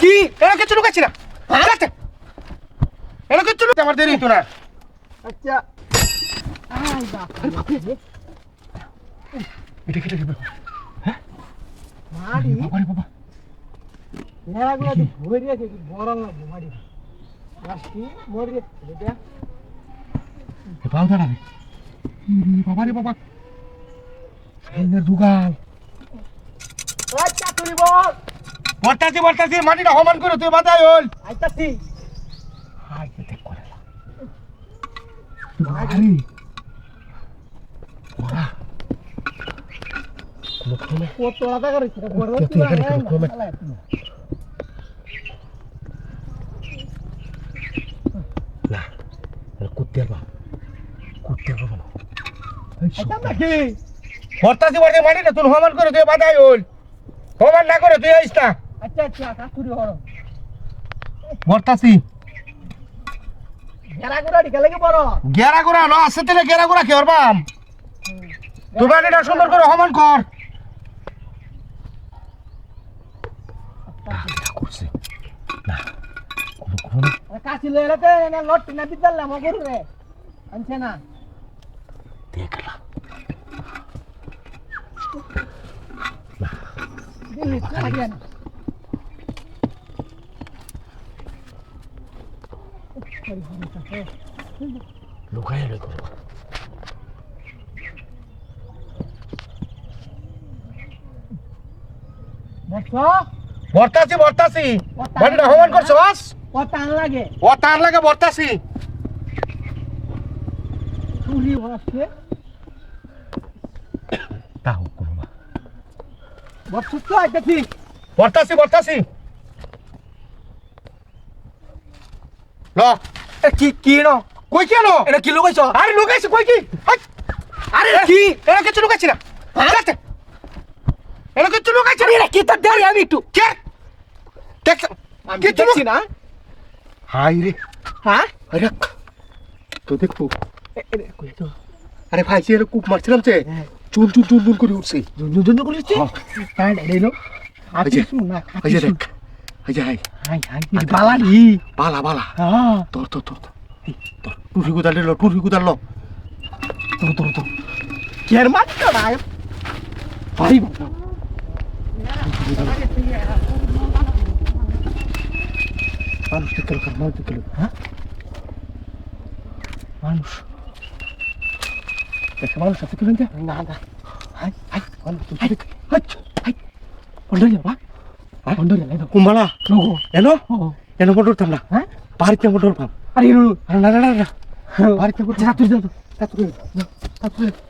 কি এরা কিছু লুকাচ্ছি না এরা কিছু লুকাতে আমার দেরি হতো না আচ্ছা আই বাপ এটা কেটে দিবে মারি বাবা রে বাবা এগুলো তো ভরে আছে কি বড় না মারি রাস্তি মরে এটা এ পাও দাঁড়া রে বাবা রে বাবা সাইনের দুগাল আচ্ছা তুই বল বর্তাছি মাটিটা সমান করে তুই বাতাই হল আইতাছি হাই দেখ করে মারি মা কোন কত টাকা করে বড় তুই এখানে কোন না কুত্তে বাবা আচ্ছা নাকি বর্তাছি মাটিটা তুই সমান করে তুই বাতাই হল সমান না করে তুই আইস না আচ্ছা আচ্ছা কাকুরি হলো বর্তাছি গেরাগুড়া ঢিকালে বড় গেরাগুড়া ন আছে তেলে গেরাগুড়া কি করবাম তুই বাড়িটা সুন্দর করে সমান কর করছে না কোনো কাশি লইলাতে না লট না বিদ্যাল না মগরু রে আনছে না দেখলা দিল্লি ছাড়িয়া না লুকাই লই করবা বর্তাছি বাড়িটা সমান করছস ও টান লাগে ও তার লাগে বর্তাছি চুরি হচ্ছে তাও করবা বছর তো আইতাছি বর্তাছি ল কি কি ন কই কেন এটা কি লুকাইছ আরে লুকাইছি কই কি আরে কি এরা কিছু লুকাচ্ছি না এরা কিছু লুকাচ্ছি না আরে কি তো দেরি আমি একটু কে দেখ আমি কিছু দেখছি না হাই রে হ্যাঁ আরে তো দেখো কই তো আরে ভাই সে কূপ মারছিলাম যে চুল করে উঠছে দুজন করিস হ্যাঁ রেনো এই যে, আপনি শুন না এই যে দেখ এই যে হাই হাই হাই বালাডি বালা হ্যাঁ তোর টুরি গুদাল লো তো কের মার তো না ভাই বাবা মানুষ দেখতে হ্যাঁ মানুষ দেখে মানুষ সাথে কেন না না হাই মানুষ হাই হাই পন্ডর যাবা পন্ডর যাই তো কুম্বালা লোগো এনো ও এনো মোটর থামলা হ্যাঁ বাড়িতে মোটর পাম আরে আরে না বাড়িতে মোটর যা তুই যা